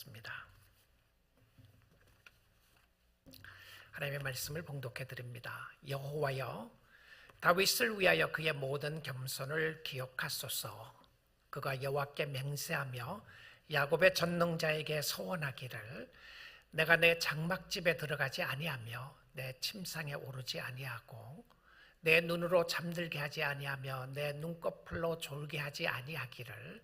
하겠습니다. 하나님의 말씀을 봉독해 드립니다. 여호와여, 다윗을 위하여 그의 모든 겸손을 기억하소서. 그가 여호와께 맹세하며 야곱의 전능자에게 소원하기를, 내가 내 장막집에 들어가지 아니하며 내 침상에 오르지 아니하고 내 눈으로 잠들게 하지 아니하며 내 눈꺼풀로 졸게 하지 아니하기를,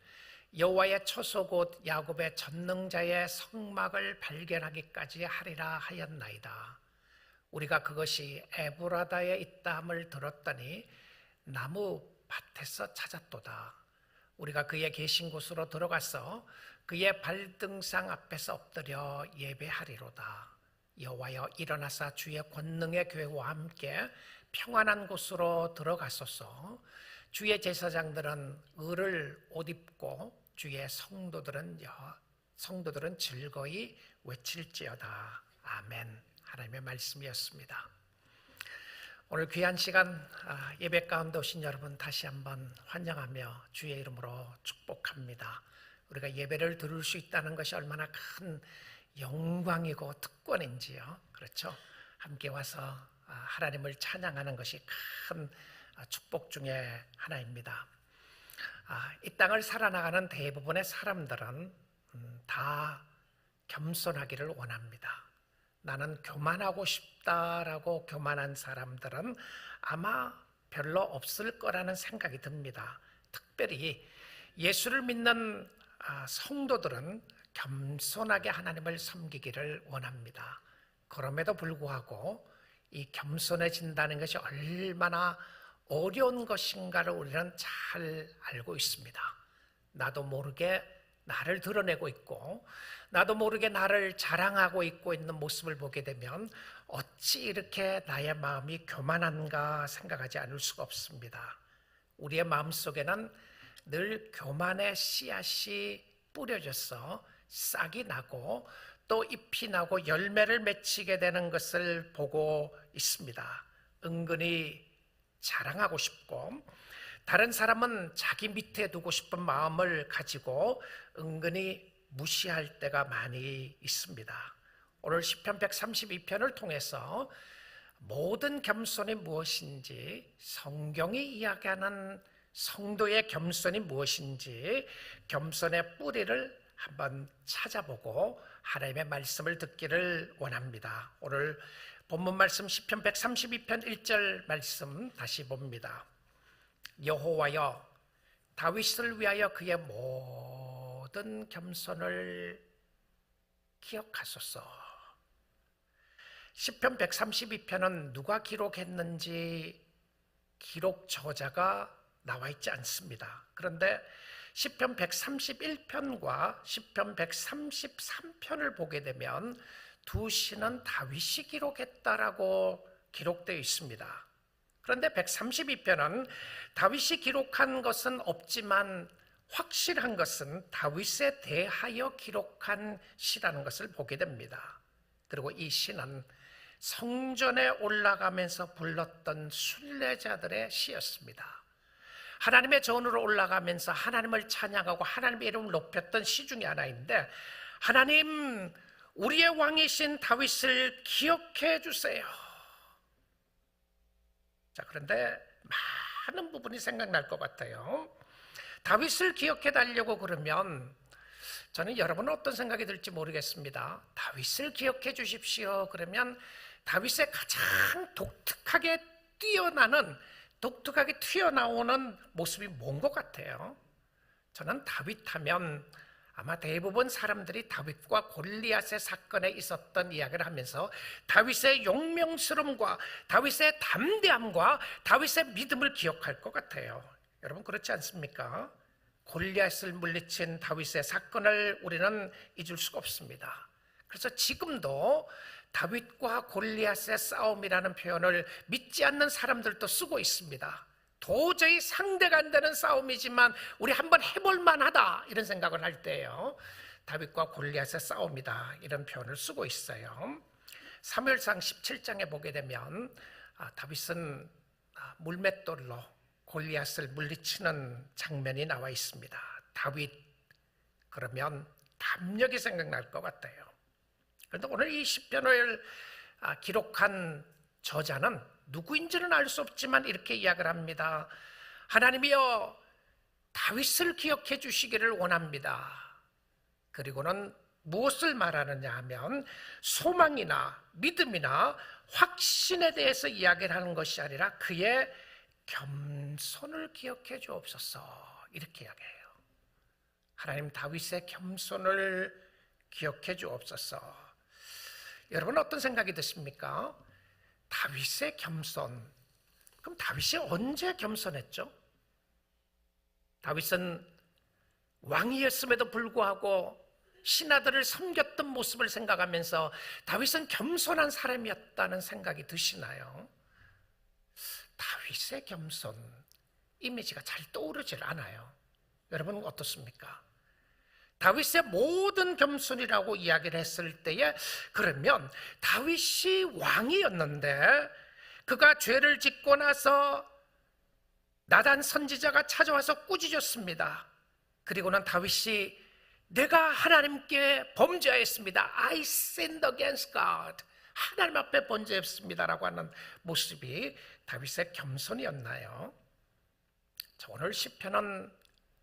여호와의 처소 곧 야곱의 전능자의 성막을 발견하기까지 하리라 하였나이다. 우리가 그것이 에브라다에 있다함을 들었더니 나무 밭에서 찾았도다. 우리가 그의 계신 곳으로 들어가서 그의 발등상 앞에서 엎드려 예배하리로다. 여호와여, 일어나사 주의 권능의 교회와 함께 평안한 곳으로 들어가소서. 주의 제사장들은 을을 옷 입고 주의 성도들은 즐거이 외칠지어다. 아멘. 하나님의 말씀이었습니다. 오늘 귀한 시간 예배 가운데 오신 여러분 다시 한번 환영하며 주의 이름으로 축복합니다. 우리가 예배를 들을 수 있다는 것이 얼마나 큰 영광이고 특권인지요. 그렇죠? 함께 와서 하나님을 찬양하는 것이 큰 축복 중에 하나입니다. 이 땅을 살아나가는 대부분의 사람들은 다 겸손하기를 원합니다. 나는 교만하고 싶다라고 교만한 사람들은 아마 별로 없을 거라는 생각이 듭니다. 특별히 예수를 믿는 성도들은 겸손하게 하나님을 섬기기를 원합니다. 그럼에도 불구하고 이 겸손해진다는 것이 얼마나 어려운 것인가를 우리는 잘 알고 있습니다. 나도 모르게 나를 드러내고 있고 나도 모르게 나를 자랑하고 있는 모습을 보게 되면 어찌 이렇게 나의 마음이 교만한가 생각하지 않을 수가 없습니다. 우리의 마음속에는 늘 교만의 씨앗이 뿌려져서 싹이 나고 또 잎이 나고 열매를 맺히게 되는 것을 보고 있습니다. 은근히 자랑하고 싶고 다른 사람은 자기 밑에 두고 싶은 마음을 가지고 은근히 무시할 때가 많이 있습니다. 오늘 시편 132편을 통해서 모든 겸손이 무엇인지, 성경이 이야기하는 성도의 겸손이 무엇인지, 겸손의 뿌리를 한번 찾아보고 하나님의 말씀을 듣기를 원합니다. 오늘 본문 말씀 시편 132편 1절 말씀 다시 봅니다. 여호와여, 다윗을 위하여 그의 모든 겸손을 기억하소서. 시편 132편은 누가 기록했는지 기록 저자가 나와 있지 않습니다. 그런데 시편 131편과 시편 133편을 보게 되면 두 시는 다윗이 기록했다라고 기록되어 있습니다. 그런데 132편은 다윗이 기록한 것은 없지만 확실한 것은 다윗에 대하여 기록한 시라는 것을 보게 됩니다. 그리고 이 시는 성전에 올라가면서 불렀던 순례자들의 시였습니다. 하나님의 전으로 올라가면서 하나님을 찬양하고 하나님의 이름을 높였던 시 중에 하나인데, 하나님, 우리의 왕이신 다윗을 기억해 주세요. 자, 그런데 많은 부분이 생각날 것 같아요. 다윗을 기억해 달라고 그러면 저는 여러분은 어떤 생각이 들지 모르겠습니다. 다윗을 기억해 주십시오 그러면 다윗의 가장 독특하게 튀어나오는 모습이 뭔 것 같아요? 저는 다윗 하면 아마 대부분 사람들이 다윗과 골리앗의 사건에 있었던 이야기를 하면서 다윗의 용맹스러움과 다윗의 담대함과 다윗의 믿음을 기억할 것 같아요. 여러분 그렇지 않습니까? 골리앗을 물리친 다윗의 사건을 우리는 잊을 수가 없습니다. 그래서 지금도 다윗과 골리앗의 싸움이라는 표현을 믿지 않는 사람들도 쓰고 있습니다. 도저히 상대가 안 되는 싸움이지만 우리 한번 해볼 만하다 이런 생각을 할 때예요. 다윗과 골리앗의 싸움이다 이런 표현을 쓰고 있어요. 사무엘상 17장에 보게 되면 다윗은 물맷돌로 골리앗을 물리치는 장면이 나와 있습니다. 다윗 그러면 담력이 생각날 것 같아요. 그런데 오늘 이 시편을 기록한 저자는 누구인지는 알 수 없지만 이렇게 이야기를 합니다. 하나님이여, 다윗을 기억해 주시기를 원합니다. 그리고는 무엇을 말하느냐 하면 소망이나 믿음이나 확신에 대해서 이야기를 하는 것이 아니라 그의 겸손을 기억해 주옵소서, 이렇게 이야기해요. 하나님, 다윗의 겸손을 기억해 주옵소서. 여러분, 어떤 생각이 드십니까? 다윗의 겸손. 그럼 다윗이 언제 겸손했죠? 다윗은 왕이었음에도 불구하고 신하들을 섬겼던 모습을 생각하면서 다윗은 겸손한 사람이었다는 생각이 드시나요? 다윗의 겸손 이미지가 잘 떠오르질 않아요. 여러분 어떻습니까? 다윗의 모든 겸손이라고 이야기를 했을 때에, 그러면 다윗이 왕이었는데 그가 죄를 짓고 나서 나단 선지자가 찾아와서 꾸짖었습니다. 그리고는 다윗이 내가 하나님께 범죄하였습니다. I sinned against God. 하나님 앞에 범죄했습니다라고 하는 모습이 다윗의 겸손이었나요? 자, 오늘 시편은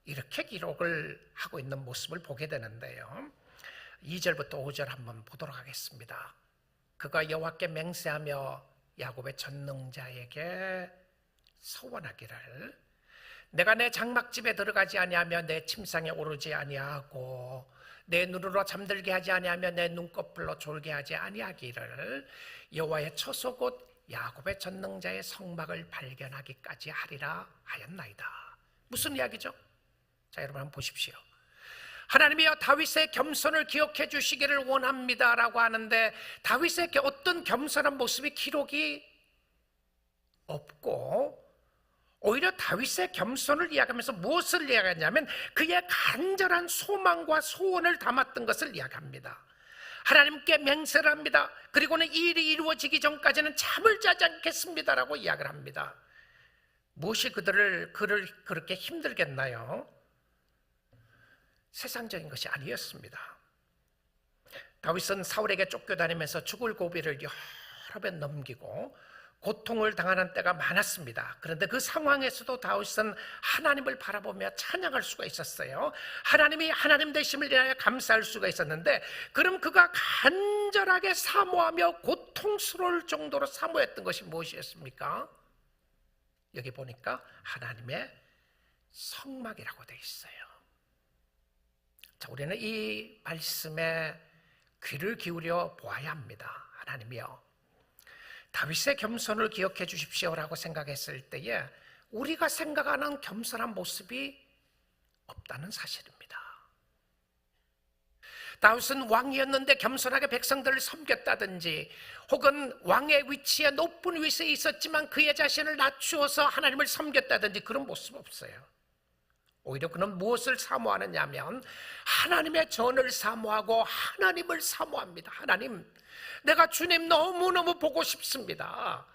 이렇게 기록을 하고 있는 모습을 보게 되는데요. 2절부터 5절 한번 보도록 하겠습니다. 그가 여호와께 맹세하며 야곱의 전능자에게 서원하기를, 내가 내 장막집에 들어가지 아니하며 내 침상에 오르지 아니하고 내 눈으로 잠들게 하지 아니하며 내 눈꺼풀로 졸게 하지 아니하기를 여호와의 처소 곧 야곱의 전능자의 성막을 발견하기까지 하리라 하였나이다. 무슨 이야기죠? 자, 여러분 한번 보십시오. 하나님이여, 다윗의 겸손을 기억해 주시기를 원합니다라고 하는데 다윗의 어떤 겸손한 모습이 기록이 없고, 오히려 다윗의 겸손을 이야기하면서 무엇을 이야기하냐면 그의 간절한 소망과 소원을 담았던 것을 이야기합니다. 하나님께 맹세를 합니다. 그리고는 이 일이 이루어지기 전까지는 잠을 자지 않겠습니다라고 이야기를 합니다. 무엇이 그를 그렇게 힘들겠나요? 세상적인 것이 아니었습니다. 다윗은 사울에게 쫓겨다니면서 죽을 고비를 여러 번 넘기고 고통을 당하는 때가 많았습니다. 그런데 그 상황에서도 다윗은 하나님을 바라보며 찬양할 수가 있었어요. 하나님이 하나님 되심을 인하여 감사할 수가 있었는데, 그럼 그가 간절하게 사모하며 고통스러울 정도로 사모했던 것이 무엇이었습니까? 여기 보니까 하나님의 성막이라고 되어 있어요. 자, 우리는 이 말씀에 귀를 기울여 보아야 합니다. 하나님이여, 다윗의 겸손을 기억해 주십시오라고 생각했을 때에 우리가 생각하는 겸손한 모습이 없다는 사실입니다. 다윗은 왕이었는데 겸손하게 백성들을 섬겼다든지, 혹은 왕의 위치에 높은 위치에 있었지만 그의 자신을 낮추어서 하나님을 섬겼다든지 그런 모습 없어요. 오히려 그는 무엇을 사모하느냐 하면 하나님의 전을 사모하고 하나님을 사모합니다. 하나님, 내가 주님 너무너무 보고 싶습니다.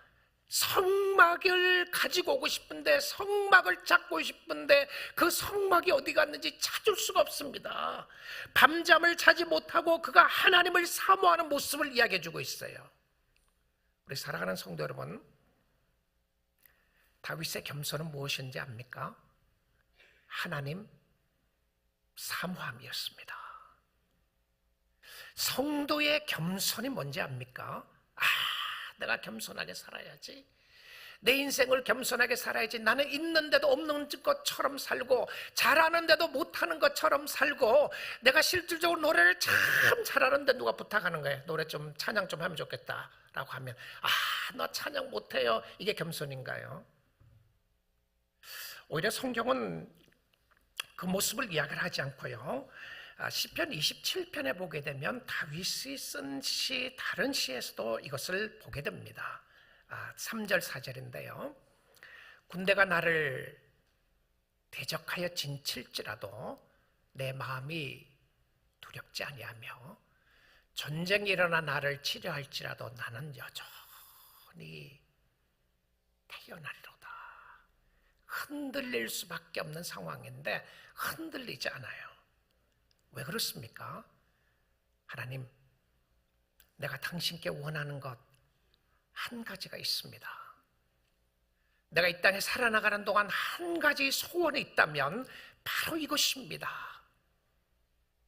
성막을 가지고 오고 싶은데, 성막을 찾고 싶은데 그 성막이 어디 갔는지 찾을 수가 없습니다. 밤잠을 자지 못하고 그가 하나님을 사모하는 모습을 이야기해 주고 있어요. 우리 사랑하는 성도 여러분, 다윗의 겸손은 무엇인지 압니까? 하나님 사모함이었습니다. 성도의 겸손이 뭔지 압니까? 내가 겸손하게 살아야지. 내 인생을 겸손하게 살아야지. 나는 있는데도 없는 것처럼 살고 잘하는데도 못하는 것처럼 살고, 내가 실질적으로 노래를 참 잘하는데 누가 부탁하는 거예요. 노래 좀 찬양 좀 하면 좋겠다 라고 하면 나 찬양 못해요. 이게 겸손인가요? 오히려 성경은 그 모습을 이야기를 하지 않고요, 시편 27편에 보게 되면 다윗이 쓴 시, 다른 시에서도 이것을 보게 됩니다. 3절 4절인데요 군대가 나를 대적하여 진칠지라도 내 마음이 두렵지 아니하며 전쟁이 일어나 나를 치려할지라도 나는 여전히 태어나리로다. 흔들릴 수밖에 없는 상황인데 흔들리지 않아요. 왜 그렇습니까? 하나님, 내가 당신께 원하는 것 한 가지가 있습니다. 내가 이 땅에 살아나가는 동안 한 가지 소원이 있다면 바로 이것입니다.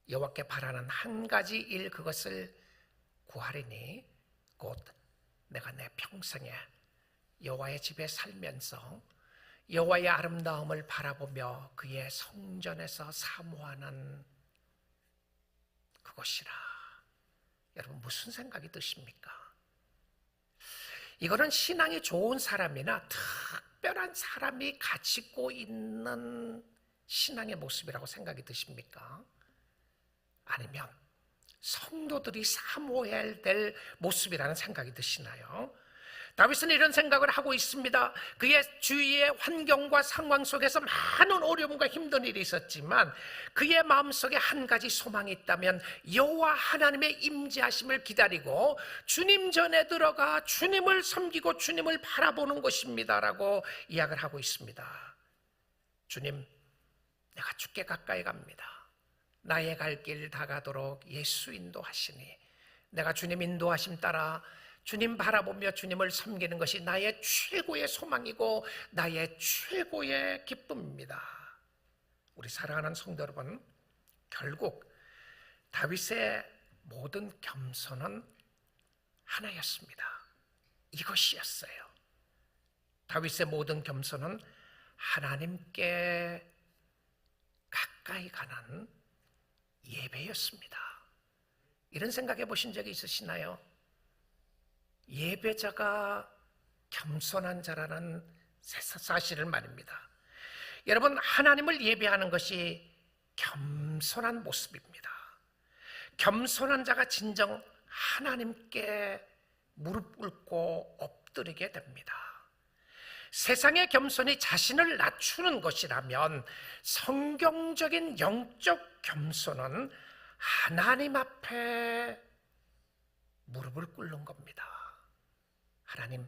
여호와께 바라는 한 가지 일, 그것을 구하리니 곧 내가 내 평생에 여호와의 집에 살면서 여호와의 아름다움을 바라보며 그의 성전에서 사모하는 그것이라. 여러분, 무슨 생각이 드십니까? 이거는 신앙이 좋은 사람이나 특별한 사람이 가지고 있는 신앙의 모습이라고 생각이 드십니까? 아니면 성도들이 사모해야 될 모습이라는 생각이 드시나요? 다윗은 이런 생각을 하고 있습니다. 그의 주위의 환경과 상황 속에서 많은 어려움과 힘든 일이 있었지만 그의 마음속에 한 가지 소망이 있다면 여호와 하나님의 임재하심을 기다리고 주님 전에 들어가 주님을 섬기고 주님을 바라보는 것입니다라고 이야기를 하고 있습니다. 주님, 내가 주께 가까이 갑니다. 나의 갈 길 다가도록 예수 인도하시니 내가 주님 인도하심 따라 주님 바라보며 주님을 섬기는 것이 나의 최고의 소망이고 나의 최고의 기쁨입니다. 우리 사랑하는 성도 여러분, 결국 다윗의 모든 겸손은 하나였습니다. 이것이었어요. 다윗의 모든 겸손은 하나님께 가까이 가는 예배였습니다. 이런 생각해 보신 적이 있으시나요? 예배자가 겸손한 자라는 사실을 말입니다. 여러분, 하나님을 예배하는 것이 겸손한 모습입니다. 겸손한 자가 진정 하나님께 무릎 꿇고 엎드리게 됩니다. 세상의 겸손이 자신을 낮추는 것이라면 성경적인 영적 겸손은 하나님 앞에 무릎을 꿇는 겁니다. 하나님,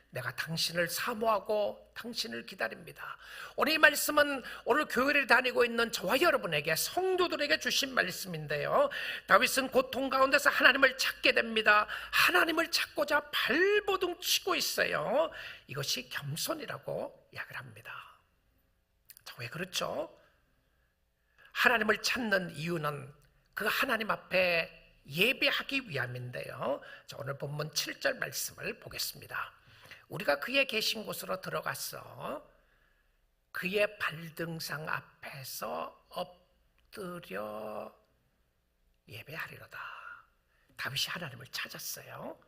내가 당신을 사모하고 당신을 기다립니다. 오늘 이 말씀은 오늘 교회를 다니고 있는 저와 여러분에게, 성도들에게 주신 말씀인데요, 다윗은 고통 가운데서 하나님을 찾게 됩니다. 하나님을 찾고자 발버둥 치고 있어요. 이것이 겸손이라고 이야기를 합니다. 왜 그렇죠? 하나님을 찾는 이유는 그 하나님 앞에 예배하기 위함인데요. 자, 오늘 본문 7절 말씀을 보겠습니다. 우리가 그의 계신 곳으로 들어가서 그의 발등상 앞에서 엎드려 예배하리로다. 다윗이 하나님을 찾았어요.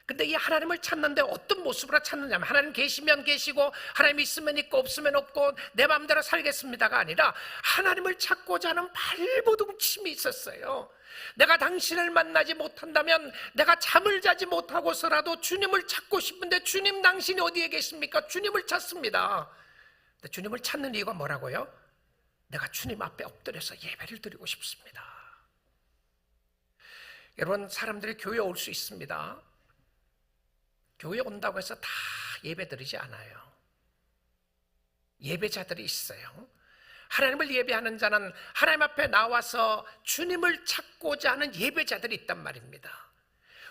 근데 이 하나님을 찾는데 어떤 모습으로 찾느냐면, 하나님 계시면 계시고 하나님 있으면 있고 없으면 없고 내 마음대로 살겠습니다가 아니라 하나님을 찾고자 하는 발버둥침이 있었어요. 내가 당신을 만나지 못한다면, 내가 잠을 자지 못하고서라도 주님을 찾고 싶은데, 주님 당신이 어디에 계십니까? 주님을 찾습니다. 근데 주님을 찾는 이유가 뭐라고요? 내가 주님 앞에 엎드려서 예배를 드리고 싶습니다. 여러분, 사람들이 교회에 올 수 있습니다. 교회에 온다고 해서 다 예배 드리지 않아요. 예배자들이 있어요. 하나님을 예배하는 자는 하나님 앞에 나와서 주님을 찾고자 하는 예배자들이 있단 말입니다.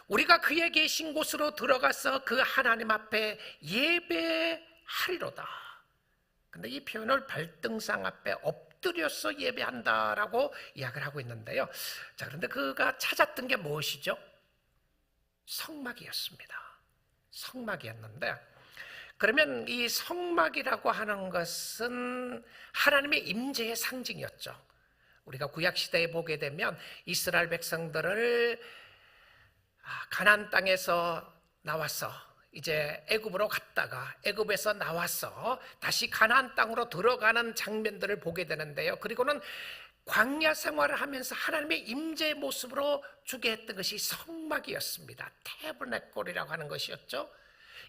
우리가 그의 계신 곳으로 들어가서 그 하나님 앞에 예배하리로다. 근데 이 표현을 발등상 앞에 엎드려서 예배한다라고 이야기를 하고 있는데요. 자, 그런데 그가 찾았던 게 무엇이죠? 성막이었습니다. 성막이었는데, 그러면 이 성막이라고 하는 것은 하나님의 임재의 상징이었죠. 우리가 구약시대에 보게 되면 이스라엘 백성들을 가나안 땅에서 나와서 이제 애굽으로 갔다가 애굽에서 나와서 다시 가나안 땅으로 들어가는 장면들을 보게 되는데요. 그리고는 광야 생활을 하면서 하나님의 임재의 모습으로 주게 했던 것이 성막이었습니다. 태블레꼴이라고 하는 것이었죠.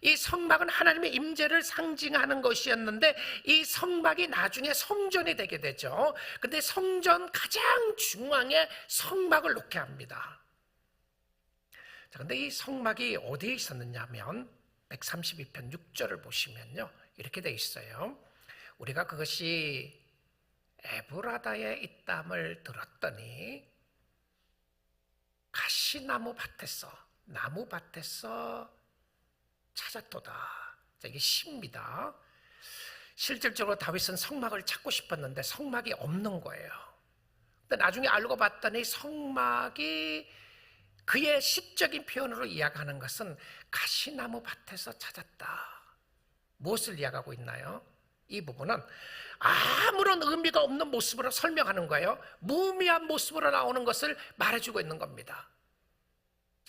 이 성막은 하나님의 임재를 상징하는 것이었는데, 이 성막이 나중에 성전이 되게 되죠. 근데 성전 가장 중앙에 성막을 놓게 합니다. 자, 근데 이 성막이 어디에 있었느냐 하면 132편 6절을 보시면요, 이렇게 돼 있어요. 우리가 그것이 에브라다에 있담을 들었더니 가시나무 밭에서, 나무 밭에서 찾았도다. 이게 시입니다. 실질적으로 다윗은 성막을 찾고 싶었는데 성막이 없는 거예요. 근데 나중에 알고 봤더니 성막이 그의 시적인 표현으로 이야기하는 것은 가시나무 밭에서 찾았다. 무엇을 이야기하고 있나요? 이 부분은 아무런 의미가 없는 모습으로 설명하는 거예요. 무의미한 모습으로 나오는 것을 말해주고 있는 겁니다.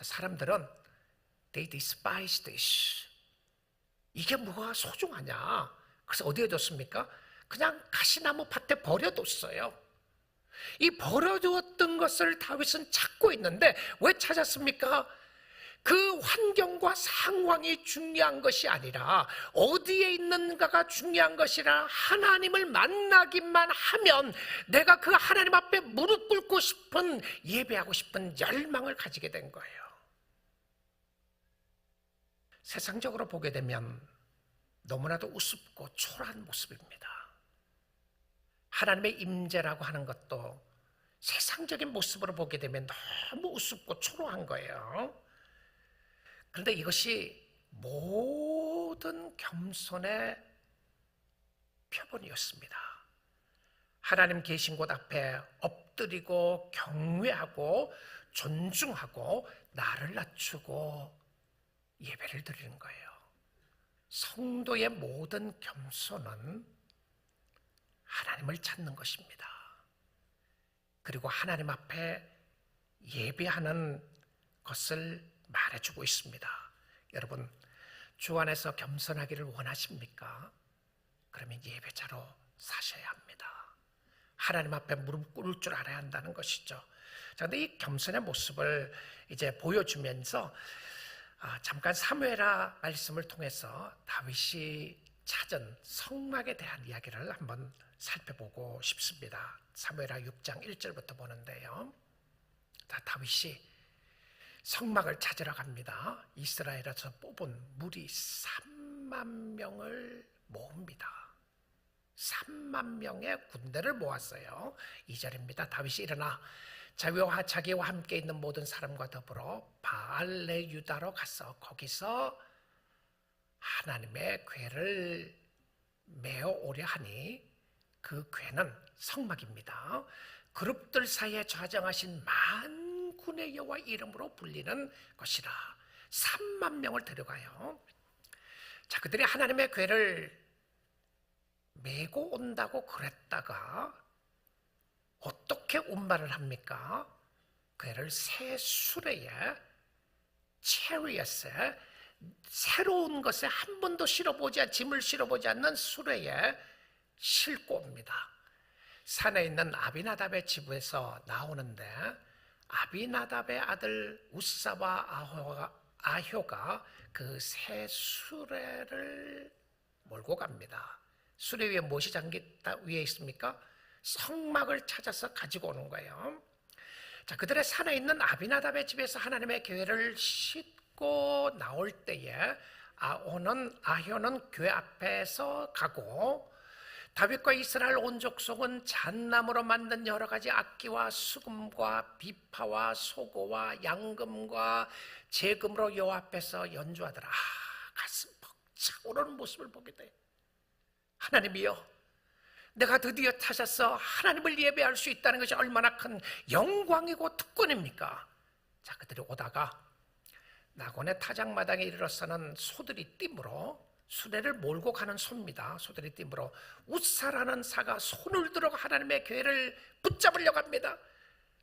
사람들은 they despise this. 이게 뭐가 소중하냐? 그래서 어디에 뒀습니까? 그냥 가시나무 밭에 버려뒀어요. 이 버려두었던 것을 다윗은 찾고 있는데 왜 찾았습니까? 그 환경과 상황이 중요한 것이 아니라 어디에 있는가가 중요한 것이라 하나님을 만나기만 하면 내가 그 하나님 앞에 무릎 꿇고 싶은, 예배하고 싶은 열망을 가지게 된 거예요. 세상적으로 보게 되면 너무나도 우습고 초라한 모습입니다. 하나님의 임재라고 하는 것도 세상적인 모습으로 보게 되면 너무 우습고 초라한 거예요. 그런데 이것이 모든 겸손의 표본이었습니다. 하나님 계신 곳 앞에 엎드리고 경외하고 존중하고 나를 낮추고 예배를 드리는 거예요. 성도의 모든 겸손은 하나님을 찾는 것입니다. 그리고 하나님 앞에 예배하는 것을 말해주고 있습니다. 여러분, 주 안에서 겸손하기를 원하십니까? 그러면 예배자로 사셔야 합니다. 하나님 앞에 무릎 꿇을 줄 알아야 한다는 것이죠. 그런데 이 겸손의 모습을 이제 보여주면서 잠깐 사무엘하 말씀을 통해서 다윗이 찾은 성막에 대한 이야기를 한번 살펴보고 싶습니다. 사무엘하 6장 1절부터 보는데요. 다윗이 성막을 찾으러 갑니다. 이스라엘에서 뽑은 무리 3만 명을 모읍니다. 3만 명의 군대를 모았어요. 2절입니다. 다윗이 일어나 자기와 함께 있는 모든 사람과 더불어 바알레 유다로 가서 거기서 하나님의 궤를 메어 오려 하니 그 궤는 성막입니다. 그룹들 사이에 좌정하신 만군의 여호와 이름으로 불리는 것이라. 3만 명을 데려가요. 자, 그들이 하나님의 궤를 메고 온다고 그랬다가 어떻게 운반을 합니까? 궤를 새 수레에, 체리엇에, 새로운 것에 한 번도 짐을 실어보지 않는 수레에 싣고 옵니다. 산에 있는 아비나답의 집에서 나오는데 아비나답의 아들 우사와 아효가 그 새 수레를 몰고 갑니다. 수레 위에 무엇이 잠겼다 위에 있습니까? 성막을 찾아서 가지고 오는 거예요. 자, 그들의 산에 있는 아비나답의 집에서 하나님의 궤를 싣고 나올 때에 아효는 궤 앞에서 가고 다윗과 이스라엘 온 족속은 잣나무로 만든 여러 가지 악기와 수금과 비파와 소고와 양금과 제금으로 여호와 앞에서 연주하더라. 가슴 벅차오르는 모습을 보게 돼. 하나님이여, 내가 드디어 찾아서 하나님을 예배할 수 있다는 것이 얼마나 큰 영광이고 특권입니까? 자, 그들이 오다가 낙원의 타작마당에 이르러서는 소들이 띠므로, 수레를 몰고 가는 소입니다. 소들이 띠므로 우사라는 사가 손을 들어 하나님의 궤를 붙잡으려고 합니다.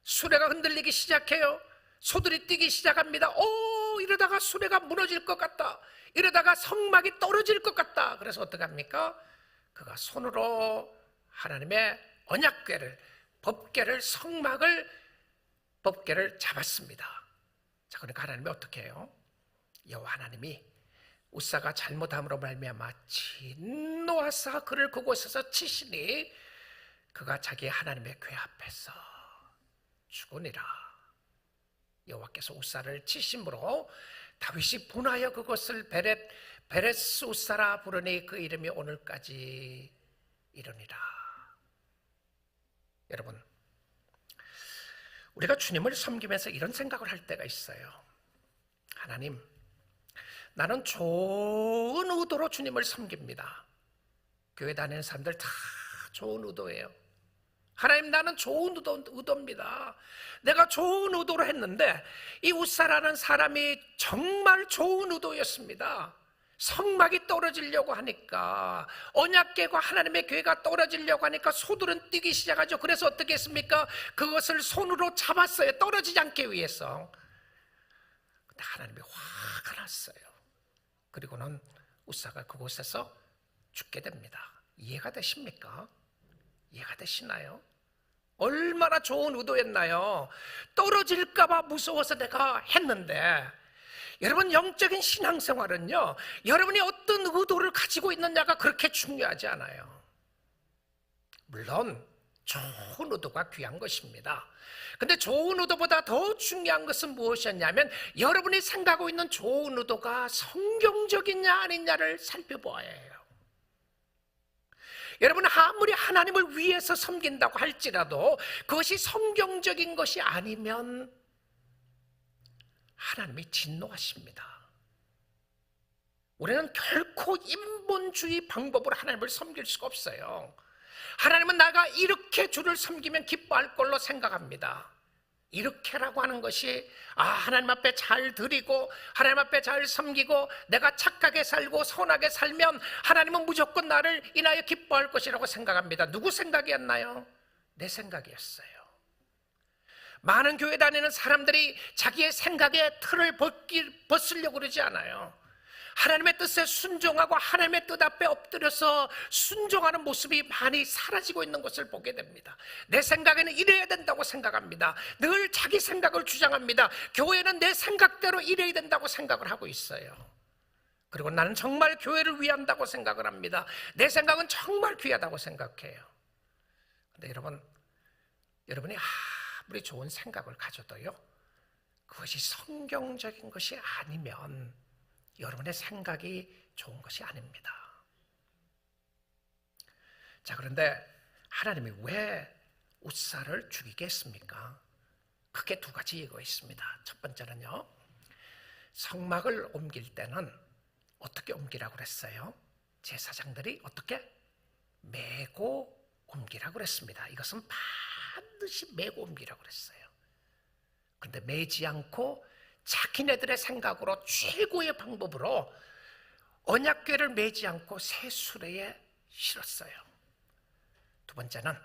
수레가 흔들리기 시작해요. 소들이 뛰기 시작합니다. 이러다가 수레가 무너질 것 같다. 이러다가 성막이 떨어질 것 같다. 그래서 어떻게 합니까? 그가 손으로 하나님의 언약궤를, 법궤를, 법궤를 잡았습니다. 자, 그러니까 하나님이 어떻게 해요? 여호와 하나님이 우사가 잘못함으로 말미암아 진노하사 그를 그곳에서 치시니 그가 자기 하나님의 궤 앞에서 죽으니라. 여호와께서 우사를 치심으로 다윗이 분하여 그것을 베레스 우사라 부르니 그 이름이 오늘까지 이르니라. 여러분, 우리가 주님을 섬기면서 이런 생각을 할 때가 있어요. 하나님, 나는 좋은 의도로 주님을 섬깁니다. 교회 다니는 사람들 다 좋은 의도예요. 하나님, 나는 좋은 의도입니다. 내가 좋은 의도로 했는데 이 웃사라는 사람이 정말 좋은 의도였습니다. 성막이 떨어지려고 하니까, 언약궤가 하나님의 교회가 떨어지려고 하니까 소들은 뛰기 시작하죠. 그래서 어떻게 했습니까? 그것을 손으로 잡았어요. 떨어지지 않기 위해서. 근데 하나님이 화가 났어요. 그리고는 웃사가 그곳에서 죽게 됩니다. 이해가 되십니까? 이해가 되시나요? 얼마나 좋은 의도였나요? 떨어질까 봐 무서워서 내가 했는데, 여러분, 영적인 신앙생활은요, 여러분이 어떤 의도를 가지고 있느냐가 그렇게 중요하지 않아요. 물론 좋은 의도가 귀한 것입니다. 근데 좋은 의도보다 더 중요한 것은 무엇이었냐면, 여러분이 생각하고 있는 좋은 의도가 성경적이냐 아니냐를 살펴보아야 해요. 여러분, 아무리 하나님을 위해서 섬긴다고 할지라도 그것이 성경적인 것이 아니면 하나님이 진노하십니다. 우리는 결코 인본주의 방법으로 하나님을 섬길 수가 없어요. 하나님은 내가 이렇게 주를 섬기면 기뻐할 걸로 생각합니다. 이렇게라고 하는 것이 하나님 앞에 잘 드리고 하나님 앞에 잘 섬기고 내가 착하게 살고 선하게 살면 하나님은 무조건 나를 인하여 기뻐할 것이라고 생각합니다. 누구 생각이었나요? 내 생각이었어요. 많은 교회 다니는 사람들이 자기의 생각의 틀을 벗으려고 그러지 않아요. 하나님의 뜻에 순종하고 하나님의 뜻 앞에 엎드려서 순종하는 모습이 많이 사라지고 있는 것을 보게 됩니다. 내 생각에는 이래야 된다고 생각합니다. 늘 자기 생각을 주장합니다. 교회는 내 생각대로 이래야 된다고 생각을 하고 있어요. 그리고 나는 정말 교회를 위한다고 생각을 합니다. 내 생각은 정말 귀하다고 생각해요. 그런데 여러분이 아무리 좋은 생각을 가져도요, 그것이 성경적인 것이 아니면 여러분의 생각이 좋은 것이 아닙니다. 자, 그런데 하나님이 왜 웃사를 죽이게 했습니까? 크게 두 가지 이유가 있습니다. 첫 번째는요, 성막을 옮길 때는 어떻게 옮기라고 그랬어요? 제사장들이 어떻게? 메고 옮기라고 그랬습니다. 이것은 반드시 메고 옮기라고 그랬어요. 그런데 메지 않고 자기네들의 생각으로 최고의 방법으로 언약궤를 메지 않고 새 수레에 실었어요. 두 번째는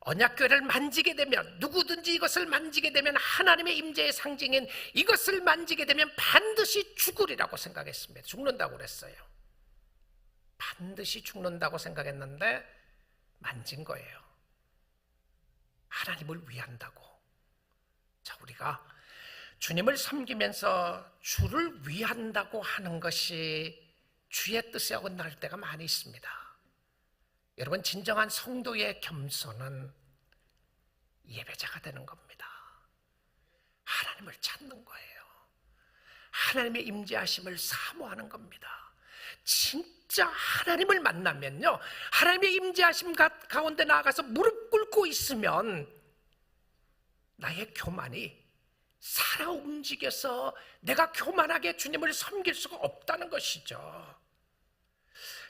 언약궤를 만지게 되면, 누구든지 이것을 만지게 되면 하나님의 임재의 상징인 이것을 만지게 되면 반드시 죽으리라고 생각했습니다. 죽는다고 그랬어요. 반드시 죽는다고 생각했는데 만진 거예요. 하나님을 위한다고. 자, 우리가 주님을 섬기면서 주를 위한다고 하는 것이 주의 뜻에 어긋날 때가 많이 있습니다. 여러분, 진정한 성도의 겸손은 예배자가 되는 겁니다. 하나님을 찾는 거예요. 하나님의 임재하심을 사모하는 겁니다. 진짜 하나님을 만나면요, 하나님의 임재하심 가운데 나아가서 무릎 꿇고 있으면 나의 교만이 살아 움직여서 내가 교만하게 주님을 섬길 수가 없다는 것이죠.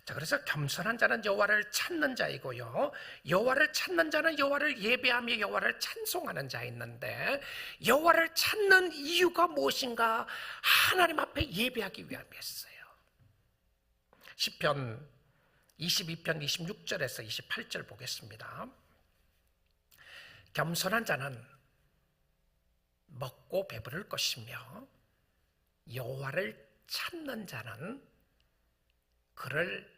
자, 그래서 겸손한 자는 여호와를 찾는 자이고요, 여호와를 찾는 자는 여호와를 예배하며 여호와를 찬송하는 자였는데, 여호와를 찾는 이유가 무엇인가? 하나님 앞에 예배하기 위함이었어요. 시편 22편 26절에서 28절 보겠습니다. 겸손한 자는 먹고 배부를 것이며 여호와를 찾는 자는 그를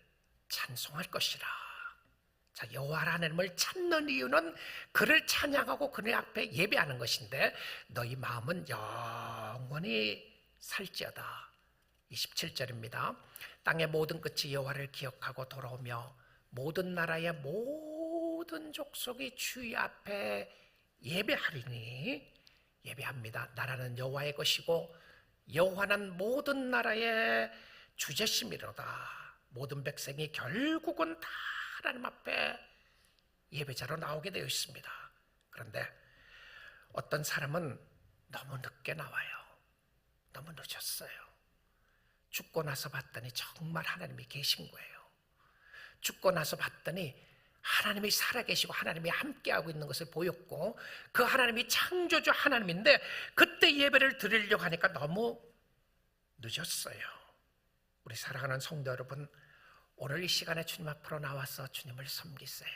찬송할 것이라. 자, 여호와 하나님을 찾는 이유는 그를 찬양하고 그의 앞에 예배하는 것인데, 너희 마음은 영원히 살지어다. 27절입니다. 땅의 모든 끝이 여호와를 기억하고 돌아오며 모든 나라의 모든 족속이 주의 앞에 예배하리니. 예배합니다. 나라는 여호와의 것이고 여호와는 모든 나라의 주제심이로다. 모든 백성이 결국은 다 하나님 앞에 예배자로 나오게 되어 있습니다. 그런데 어떤 사람은 너무 늦게 나와요. 너무 늦었어요. 죽고 나서 봤더니 정말 하나님이 계신 거예요. 죽고 나서 봤더니 하나님이 살아계시고 하나님이 함께하고 있는 것을 보였고, 그 하나님이 창조주 하나님인데 그때 예배를 드리려고 하니까 너무 늦었어요. 우리 사랑하는 성도 여러분, 오늘 이 시간에 주님 앞으로 나와서 주님을 섬기세요.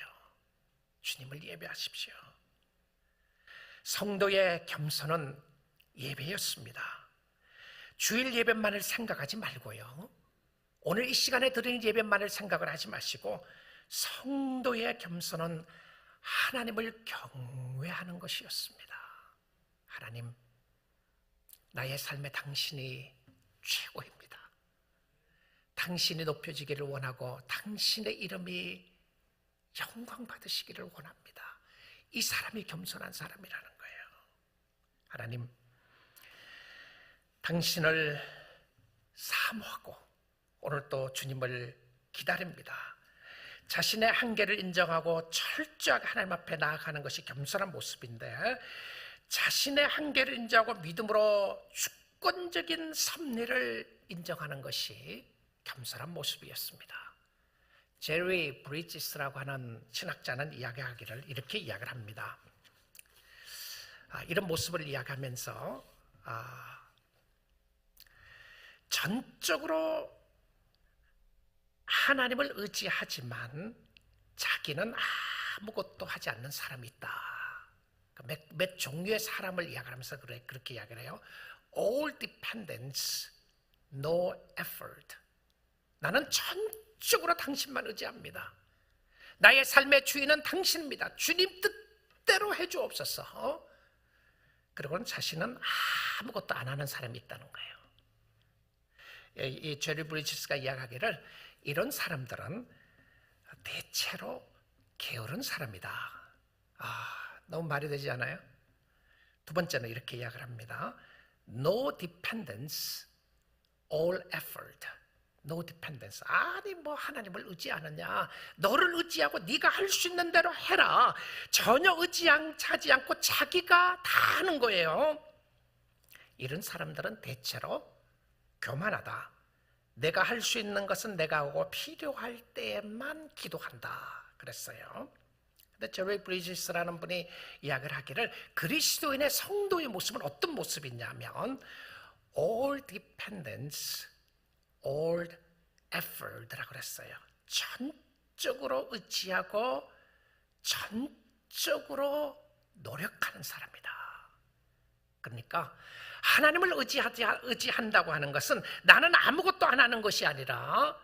주님을 예배하십시오. 성도의 겸손은 예배였습니다. 주일 예배만을 생각하지 말고요, 오늘 이 시간에 드리는 예배만을 생각을 하지 마시고 성도의 겸손은 하나님을 경외하는 것이었습니다. 하나님, 나의 삶에 당신이 최고입니다. 당신이 높여지기를 원하고 당신의 이름이 영광 받으시기를 원합니다. 이 사람이 겸손한 사람이라는 거예요. 하나님, 당신을 사모하고 오늘 또 주님을 기다립니다. 자신의 한계를 인정하고 철저하게 하나님 앞에 나아가는 것이 겸손한 모습인데, 자신의 한계를 인정하고 믿음으로 주권적인 섭리를 인정하는 것이 겸손한 모습이었습니다. 제리 브리지스라고 하는 신학자는 이야기하기를 이렇게 이야기를 합니다. 이런 모습을 이야기하면서 전적으로 하나님을 의지하지만 자기는 아무것도 하지 않는 사람이 있다. 몇 종류의 사람을 이야기하면서 그렇게 이야기를 해요. All dependence, no effort. 나는 전적으로 당신만 의지합니다. 나의 삶의 주인은 당신입니다. 주님 뜻대로 해주옵소서. 그리고는 자신은 아무것도 안 하는 사람이 있다는 거예요. 이 제리 브리지스가 이야기하기를 이런 사람들은 대체로 게으른 사람이다. 너무 말이 되지 않아요? 두 번째는 이렇게 이야기를 합니다. No dependence, all effort. No dependence. 아니 뭐 하나님을 의지하느냐, 너를 의지하고 네가 할 수 있는 대로 해라. 전혀 의지하지 않고 자기가 다 하는 거예요. 이런 사람들은 대체로 교만하다. 내가 할 수 있는 것은 내가 하고 필요할 때만 기도한다 그랬어요. 근데 제리 브리지스라는 분이 이야기를 하기를 그리스도인의 성도의 모습은 어떤 모습이냐면 all dependence, all effort라고 그랬어요. 전적으로 의지하고 전적으로 노력하는 사람이다. 그러니까 하나님을 의지한다고 하는 것은 나는 아무것도 안 하는 것이 아니라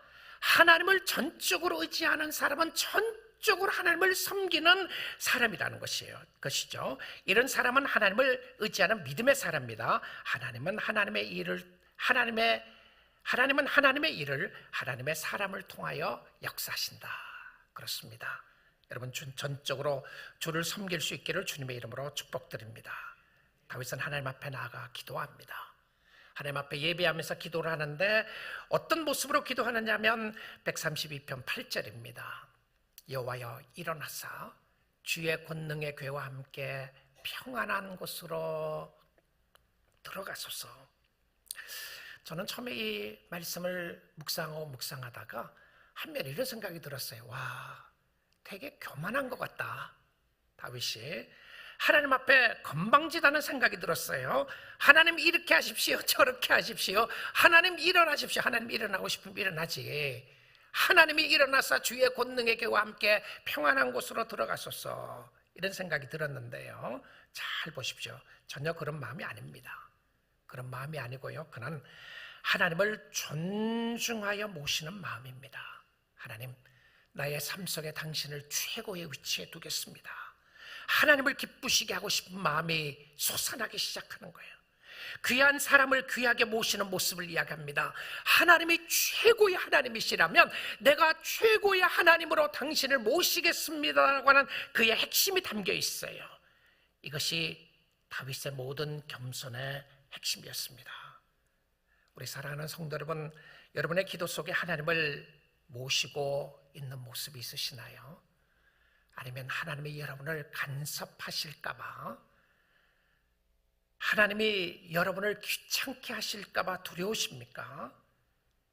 하나님을 전적으로 의지하는 사람은 전적으로 하나님을 섬기는 사람이라는 것이죠. 이런 사람은 하나님을 의지하는 믿음의 사람입니다. 하나님은 하나님의 일을 하나님의 사람을 통하여 역사하신다. 그렇습니다. 여러분, 전적으로 주를 섬길 수 있기를 주님의 이름으로 축복드립니다. 다윗은 하나님 앞에 나아가 기도합니다. 하나님 앞에 예배하면서 기도를 하는데 어떤 모습으로 기도하느냐면 132편 8절입니다. 여호와여 일어나사 주의 권능의 궤와 함께 평안한 곳으로 들어가소서. 저는 처음에 이 말씀을 묵상하다가 한면 이런 생각이 들었어요. 와, 되게 교만한 것 같다. 다윗이 하나님 앞에 건방지다는 생각이 들었어요. 하나님 이렇게 하십시오, 저렇게 하십시오. 하나님 일어나십시오. 하나님 일어나고 싶으면 일어나지. 하나님이 일어나서 주의 권능의 궤와 함께 평안한 곳으로 들어가소서. 이런 생각이 들었는데요, 잘 보십시오. 전혀 그런 마음이 아닙니다. 그런 마음이 아니고요, 그는 하나님을 존중하여 모시는 마음입니다. 하나님, 나의 삶 속에 당신을 최고의 위치에 두겠습니다. 하나님을 기쁘시게 하고 싶은 마음이 솟아나기 시작하는 거예요. 귀한 사람을 귀하게 모시는 모습을 이야기합니다. 하나님이 최고의 하나님이시라면 내가 최고의 하나님으로 당신을 모시겠습니다라고 하는 그의 핵심이 담겨 있어요. 이것이 다윗의 모든 겸손의 핵심이었습니다. 우리 사랑하는 성도 여러분, 여러분의 기도 속에 하나님을 모시고 있는 모습이 있으시나요? 아니면 하나님이 여러분을 간섭하실까봐, 하나님이 여러분을 귀찮게 하실까봐 두려우십니까?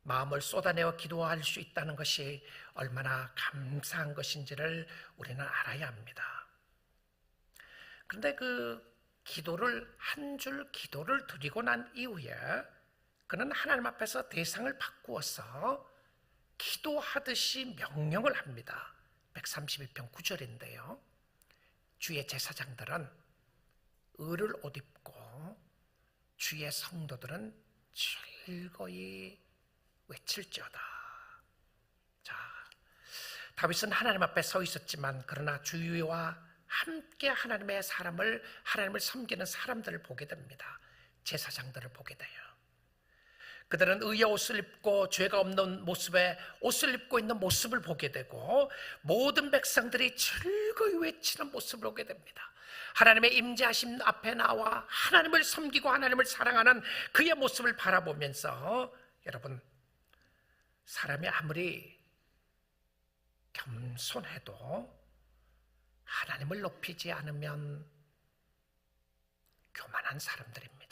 마음을 쏟아내어 기도할 수 있다는 것이 얼마나 감사한 것인지를 우리는 알아야 합니다. 그런데 그 기도를, 한 줄 기도를 드리고 난 이후에 그는 하나님 앞에서 대상을 바꾸어서 기도하듯이 명령을 합니다. 131편 9절인데요. 주의 제사장들은 을을 옷 입고 주의 성도들은 즐거이 외칠지어다. 자, 다윗은 하나님 앞에 서 있었지만 그러나 주위와 함께 하나님을 섬기는 사람들을 보게 됩니다. 제사장들을 보게 돼요. 그들은 의의 옷을 입고 죄가 없는 모습에 옷을 입고 있는 모습을 보게 되고 모든 백성들이 즐거이 외치는 모습을 보게 됩니다. 하나님의 임재하심 앞에 나와 하나님을 섬기고 하나님을 사랑하는 그의 모습을 바라보면서, 여러분, 사람이 아무리 겸손해도 하나님을 높이지 않으면 교만한 사람들입니다.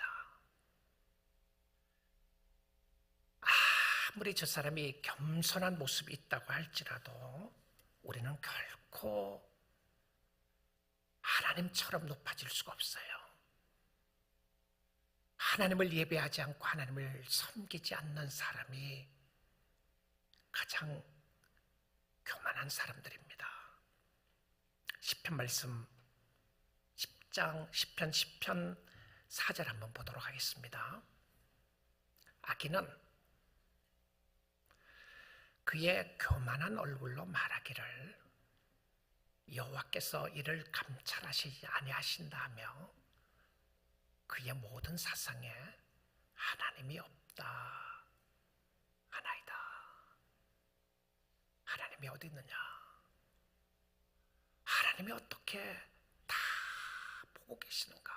아무리 저 사람이 겸손한 모습이 있다고 할지라도 우리는 결코 하나님처럼 높아질 수가 없어요. 하나님을 예배하지 않고 하나님을 섬기지 않는 사람이 가장 교만한 사람들입니다. 시편 말씀 10편 4절 한번 보도록 하겠습니다. 악인은 그의 교만한 얼굴로 말하기를 여호와께서 이를 감찰하시지 아니하신다며 그의 모든 사상에 하나님이 없다 하나이다. 하나님이 어디 있느냐? 하나님이 어떻게 다 보고 계시는가?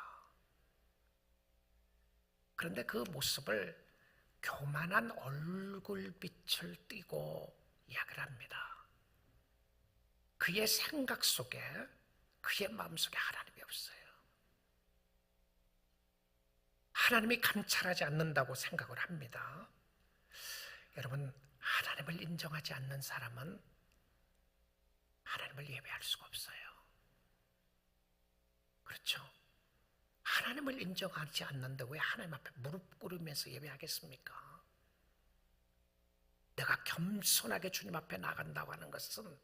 그런데 그 모습을 교만한 얼굴빛을 띠고 이야기를 합니다. 그의 생각 속에, 그의 마음속에 하나님이 없어요. 하나님이 감찰하지 않는다고 생각을 합니다. 여러분, 하나님을 인정하지 않는 사람은 하나님을 예배할 수가 없어요. 그렇죠? 하나님을 인정하지 않는데 왜 하나님 앞에 무릎 꿇으면서 예배하겠습니까? 내가 겸손하게 주님 앞에 나간다고 하는 것은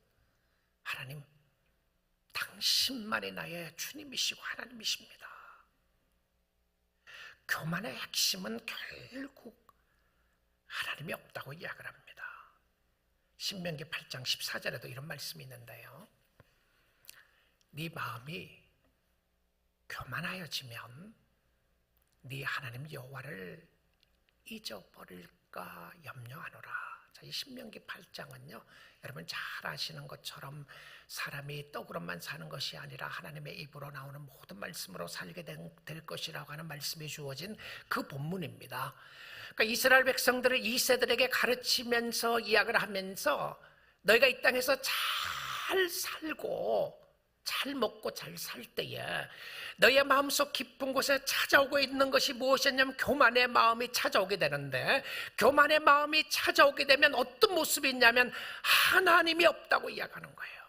하나님, 당신만이 나의 주님이시고 하나님이십니다. 교만의 핵심은 결국 하나님이 없다고 이야기를 합니다. 신명기 8장 14절에도 이런 말씀이 있는데요. 네 마음이 교만하여지면 네 하나님 여호와를 잊어버릴까 염려하노라. 자, 이 신명기 8장은요, 여러분 잘 아시는 것처럼 사람이 떡으로만 사는 것이 아니라 하나님의 입으로 나오는 모든 말씀으로 살게 될 것이라고 하는 말씀이 주어진 그 본문입니다. 그러니까 이스라엘 백성들을 2세들에게 가르치면서 이야기를 하면서 너희가 이 땅에서 잘 살고 잘 먹고 잘 살 때에 너희의 마음속 깊은 곳에 찾아오고 있는 것이 무엇이냐면 교만의 마음이 찾아오게 되는데, 교만의 마음이 찾아오게 되면 어떤 모습이 있냐면 하나님이 없다고 이야기하는 거예요.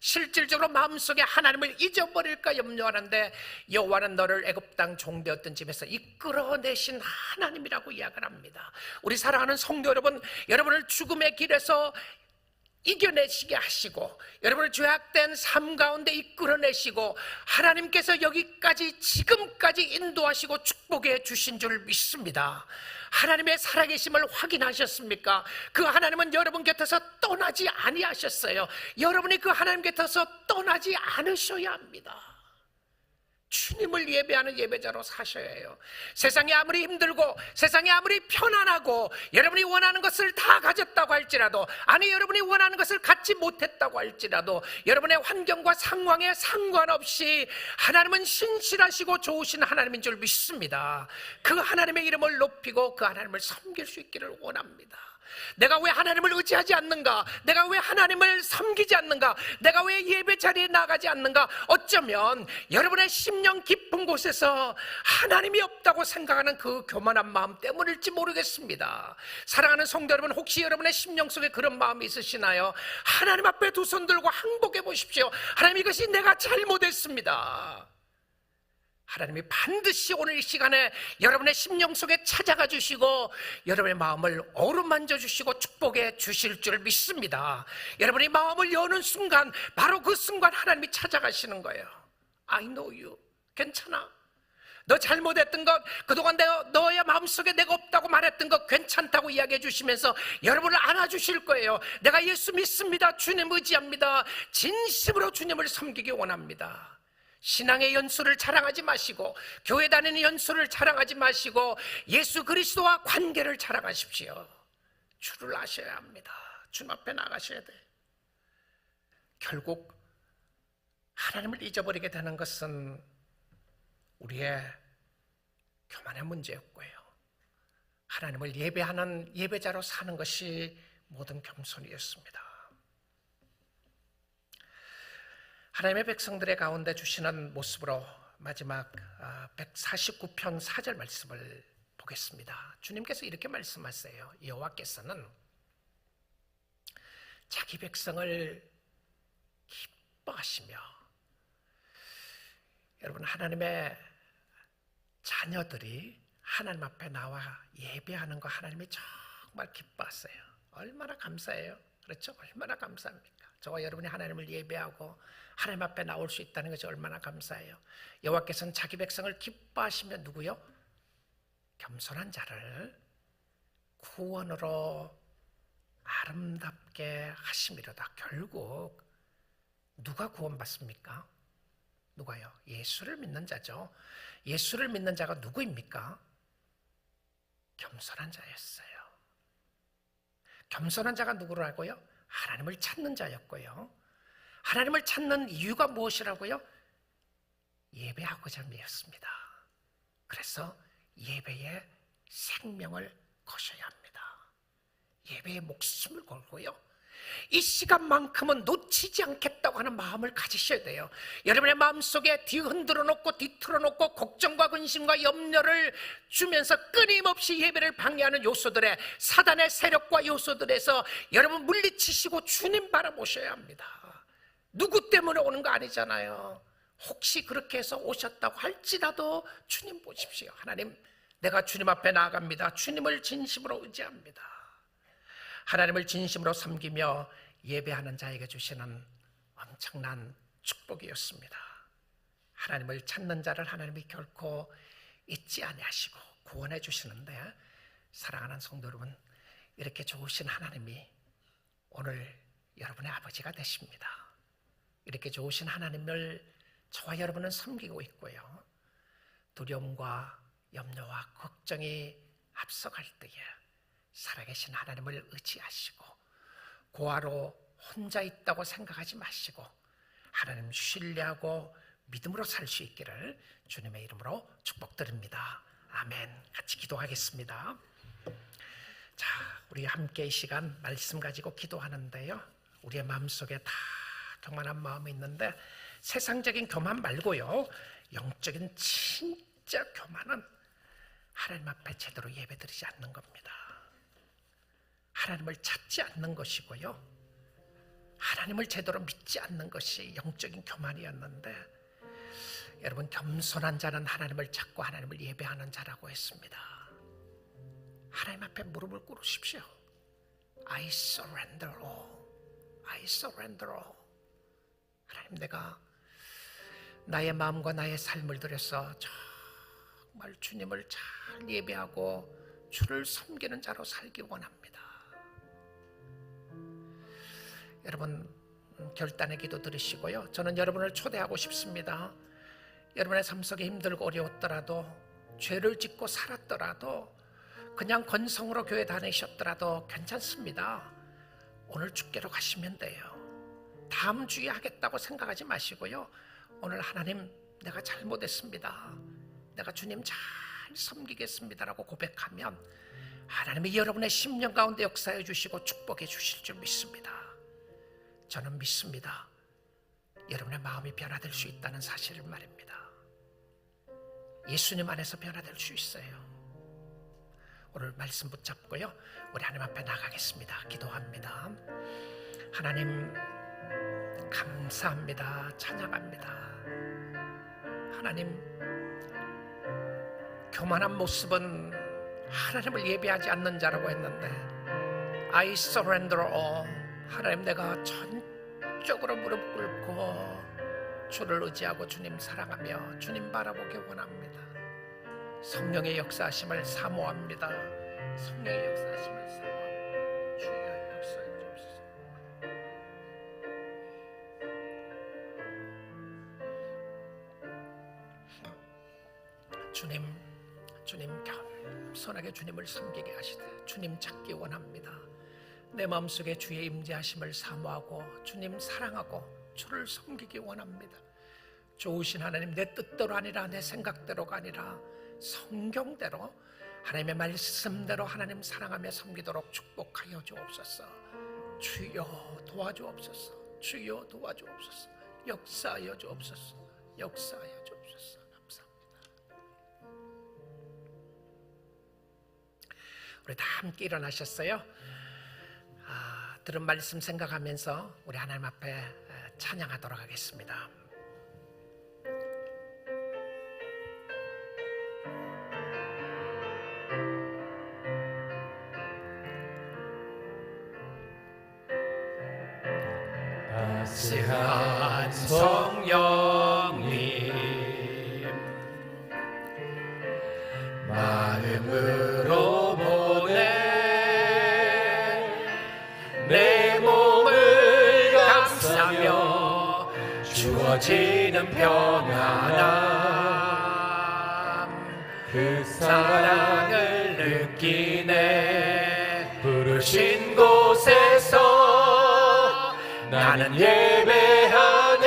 실질적으로 마음속에 하나님을 잊어버릴까 염려하는데 여호와는 너를 애굽 땅 종되었던 집에서 이끌어내신 하나님이라고 이야기를 합니다. 우리 사랑하는 성도 여러분, 여러분을 죽음의 길에서 이겨내시게 하시고 여러분을 죄악된 삶 가운데 이끌어내시고 하나님께서 여기까지 지금까지 인도하시고 축복해 주신 줄 믿습니다. 하나님의 살아계심을 확인하셨습니까? 그 하나님은 여러분 곁에서 떠나지 아니하셨어요. 여러분이 그 하나님 곁에서 떠나지 않으셔야 합니다. 주님을 예배하는 예배자로 사셔야 해요. 세상이 아무리 힘들고 세상이 아무리 편안하고 여러분이 원하는 것을 다 가졌다고 할지라도, 아니 여러분이 원하는 것을 갖지 못했다고 할지라도, 여러분의 환경과 상황에 상관없이 하나님은 신실하시고 좋으신 하나님인 줄 믿습니다. 그 하나님의 이름을 높이고 그 하나님을 섬길 수 있기를 원합니다. 내가 왜 하나님을 의지하지 않는가? 내가 왜 하나님을 섬기지 않는가? 내가 왜 예배 자리에 나가지 않는가? 어쩌면 여러분의 심령 깊은 곳에서 하나님이 없다고 생각하는 그 교만한 마음 때문일지 모르겠습니다. 사랑하는 성도 여러분, 혹시 여러분의 심령 속에 그런 마음이 있으시나요? 하나님 앞에 두 손 들고 항복해 보십시오. 하나님, 이것이 내가 잘못했습니다. 하나님이 반드시 오늘 이 시간에 여러분의 심령 속에 찾아가 주시고 여러분의 마음을 어루만져 주시고 축복해 주실 줄 믿습니다. 여러분이 마음을 여는 순간, 바로 그 순간 하나님이 찾아가시는 거예요. I know you. 괜찮아. 너 잘못했던 것, 그동안 너의 마음속에 내가 없다고 말했던 것 괜찮다고 이야기해 주시면서 여러분을 안아주실 거예요. 내가 예수 믿습니다. 주님 의지합니다. 진심으로 주님을 섬기기 원합니다. 신앙의 연수를 자랑하지 마시고, 교회 다니는 연수를 자랑하지 마시고, 예수 그리스도와 관계를 자랑하십시오. 주를 아셔야 합니다. 주님 앞에 나가셔야 돼. 결국 하나님을 잊어버리게 되는 것은 우리의 교만의 문제였고요, 하나님을 예배하는 예배자로 사는 것이 모든 겸손이었습니다. 하나님의 백성들의 가운데 주시는 모습으로 마지막 149편 4절 말씀을 보겠습니다. 주님께서 이렇게 말씀하세요. 여호와께서는 자기 백성을 기뻐하시며, 여러분, 하나님의 자녀들이 하나님 앞에 나와 예배하는 거 하나님이 정말 기뻐하세요. 얼마나 감사해요. 그렇죠? 얼마나 감사합니까? 저와 여러분이 하나님을 예배하고 하나님 앞에 나올 수 있다는 것이 얼마나 감사해요. 여호와께서는 자기 백성을 기뻐하시며 누구요? 겸손한 자를 구원으로 아름답게 하심이로다. 결국 누가 구원받습니까? 누가요? 예수를 믿는 자죠. 예수를 믿는 자가 누구입니까? 겸손한 자였어요. 겸손한 자가 누구라고요? 하나님을 찾는 자였고요. 하나님을 찾는 이유가 무엇이라고요? 예배하고자 하였습니다. 그래서 예배에 생명을 거셔야 합니다. 예배에 목숨을 걸고요, 이 시간만큼은 놓치지 않겠다고 하는 마음을 가지셔야 돼요. 여러분의 마음속에 뒤흔들어 놓고 뒤틀어 놓고 걱정과 근심과 염려를 주면서 끊임없이 예배를 방해하는 요소들의, 사단의 세력과 요소들에서 여러분 물리치시고 주님 바라보셔야 합니다. 누구 때문에 오는 거 아니잖아요. 혹시 그렇게 해서 오셨다고 할지라도 주님 보십시오. 하나님, 내가 주님 앞에 나아갑니다. 주님을 진심으로 의지합니다. 하나님을 진심으로 섬기며 예배하는 자에게 주시는 엄청난 축복이었습니다. 하나님을 찾는 자를 하나님이 결코 잊지 아니하시고 구원해 주시는데, 사랑하는 성도 여러분, 이렇게 좋으신 하나님이 오늘 여러분의 아버지가 되십니다. 이렇게 좋으신 하나님을 저와 여러분은 섬기고 있고요, 두려움과 염려와 걱정이 앞서갈 때에 살아계신 하나님을 의지하시고 고아로 혼자 있다고 생각하지 마시고 하나님 신뢰하고 믿음으로 살 수 있기를 주님의 이름으로 축복드립니다. 아멘. 같이 기도하겠습니다. 자, 우리 함께 이 시간 말씀 가지고 기도하는데요, 우리의 마음속에 다 교만한 마음이 있는데, 세상적인 교만 말고요, 영적인 진짜 교만은 하나님 앞에 제대로 예배드리지 않는 겁니다. 하나님을 찾지 않는 것이고요, 하나님을 제대로 믿지 않는 것이 영적인 교만이었는데, 여러분, 겸손한 자는 하나님을 찾고 하나님을 예배하는 자라고 했습니다. 하나님 앞에 무릎을 꿇으십시오. I surrender all. I surrender all. 하나님, 내가 나의 마음과 나의 삶을 들여서 정말 주님을 잘 예배하고 주를 섬기는 자로 살기 원합니다. 여러분, 결단의 기도 드리시고요, 저는 여러분을 초대하고 싶습니다. 여러분의 삶 속에 힘들고 어려웠더라도, 죄를 짓고 살았더라도, 그냥 건성으로 교회 다니셨더라도 괜찮습니다. 오늘 주께로 가시면 돼요. 다음 주에 하겠다고 생각하지 마시고요, 오늘 하나님, 내가 잘못했습니다. 내가 주님 잘 섬기겠습니다라고 고백하면 하나님이 여러분의 심령 가운데 역사해 주시고 축복해 주실 줄 믿습니다. 저는 믿습니다. 여러분의 마음이 변화될 수 있다는 사실을 말입니다. 예수님 안에서 변화될 수 있어요. 오늘 말씀 붙잡고요, 우리 하나님 앞에 나가겠습니다. 기도합니다. 하나님 감사합니다. 찬양합니다. 하나님, 교만한 모습은 하나님을 예배하지 않는 자라고 했는데 I surrender all. 하나님, 내가 전적으로 무릎 꿇고 주를 의지하고 주님 사랑하며 주님 바라보기 원합니다. 성령의 역사하심을 사모합니다. 성령의 역사하심을 사모합니다. 주여 역사해 주옵소서. 주님 겸손하게 주님을 섬기게 하시되 주님 찾기 원합니다. 내 마음속에 주의 임재하심을 사모하고 주님 사랑하고 주를 섬기기 원합니다. 좋으신 하나님, 내 뜻대로 아니라 내 생각대로가 아니라 성경대로 하나님의 말씀대로 하나님 사랑하며 섬기도록 축복하여 주옵소서. 주여 도와주옵소서. 주여 도와주옵소서. 역사하여 주옵소서. 역사하여 주옵소서. 감사합니다. 우리 다 함께 일어나셨어요? 들은 말씀 생각하면서 우리 하나님 앞에 찬양하도록 하겠습니다. 따스한 성령님, 마음으로 보내 내 몸을 감싸며 주어지는 평안함, 그 사랑을 느끼네. 부르신 곳에서 나는 예배하네.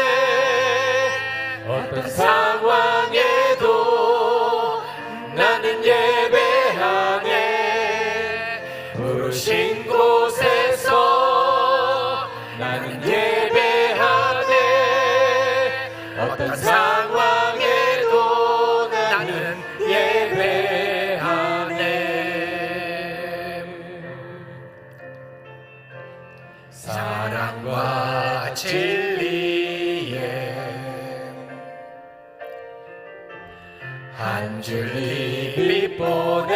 어떤 상황에도 나는 예배하네. 부르신 곳에서 나는 예배하네. 어떤 상황에도 나는 예배하네. 사랑과 진리에 한 줄기 빛 보내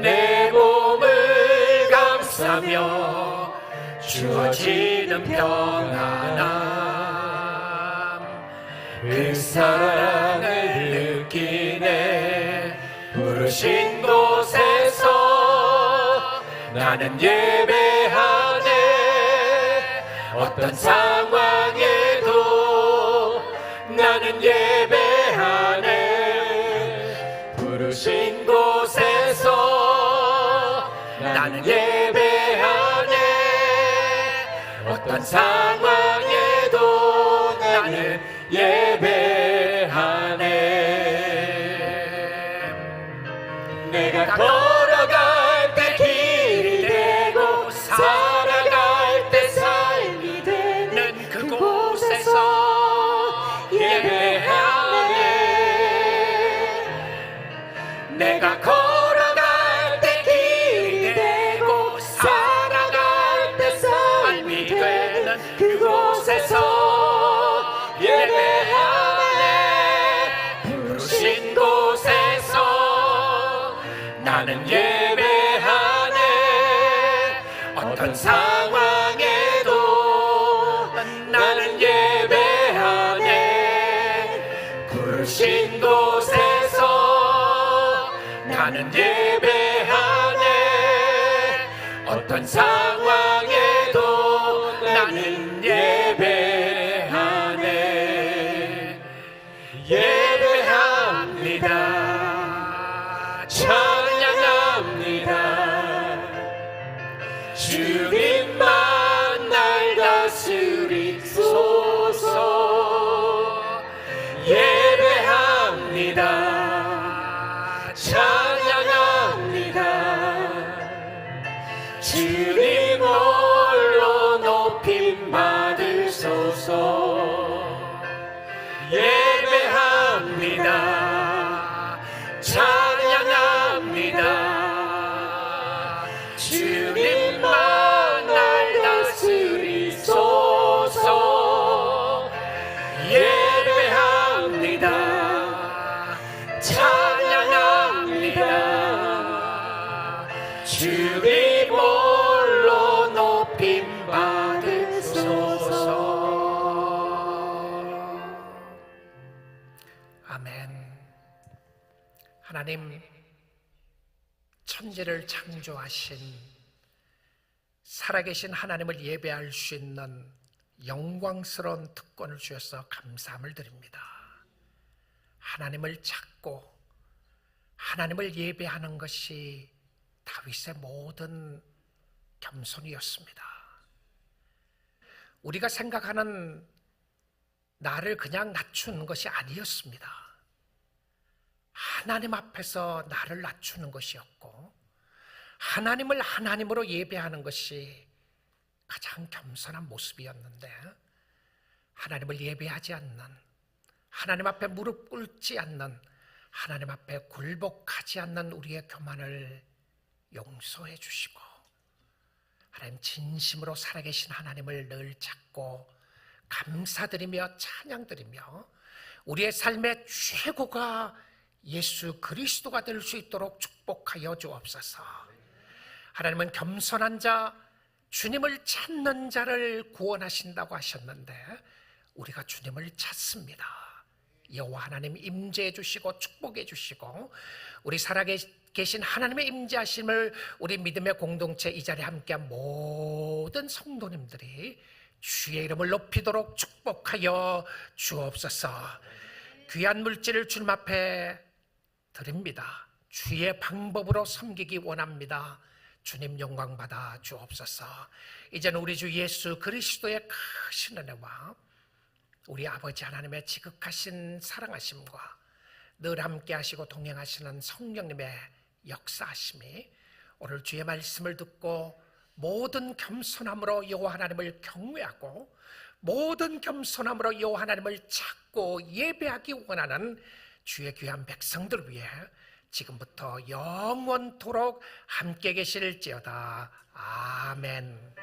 내 몸을 감싸며 주어지는 평안함, 그 사랑을 느끼네. 부르신 곳에서 나는 예배하네. 어떤 상황에도 나는 예배하네. 부르신 곳에서 나는 예배하네. 어떤 상황에도 나는 예배하네. 내가 걸어갈 때 길이 되고 살아갈 때 삶이 되는 그곳에서 예배하네. 내가 걸어갈 때 길이 되고 살아갈 때 삶이 되는 그곳에서 예배하네. 부르신 곳에서 나는 예배하네. 어떤 상황에도 나는 예배하네. 부르신 곳에서 나는 예배하네. 어떤 상황에도 나는 예배하네. 예배합니다. 찬양합니다. 주님만 날 다스리소서. 예배합니다. 찬양합니다. 아멘. 하나님, 천지를 창조하신 살아계신 하나님을 예배할 수 있는 영광스러운 특권을 주셔서 감사함을 드립니다. 하나님을 찾고 하나님을 예배하는 것이 다윗의 모든 겸손이었습니다. 우리가 생각하는 나를 그냥 낮추는 것이 아니었습니다. 하나님 앞에서 나를 낮추는 것이었고, 하나님을 하나님으로 예배하는 것이 가장 겸손한 모습이었는데, 하나님을 예배하지 않는, 하나님 앞에 무릎 꿇지 않는, 하나님 앞에 굴복하지 않는 우리의 교만을 용서해 주시고, 하나님 진심으로 살아계신 하나님을 늘 찾고 감사드리며 찬양드리며 우리의 삶의 최고가 예수 그리스도가 될 수 있도록 축복하여 주옵소서. 하나님은 겸손한 자, 주님을 찾는 자를 구원하신다고 하셨는데 우리가 주님을 찾습니다. 여호와 하나님 임재해 주시고 축복해 주시고 우리 살아계신 하나님의 임재하심을 우리 믿음의 공동체 이 자리에 함께한 모든 성도님들이 주의 이름을 높이도록 축복하여 주옵소서. 귀한 물질을 주님 앞에 드립니다. 주의 방법으로 섬기기 원합니다. 주님 영광 받아 주옵소서. 이제는 우리 주 예수 그리스도의 크신 은혜와 우리 아버지 하나님의 지극하신 사랑하심과 늘 함께 하시고 동행하시는 성령님의 역사하심이 오늘 주의 말씀을 듣고 모든 겸손함으로 여호와 하나님을 경외하고 모든 겸손함으로 여호와 하나님을 찾고 예배하기 원하는 주의 귀한 백성들 위해 지금부터 영원토록 함께 계실지어다. 아멘.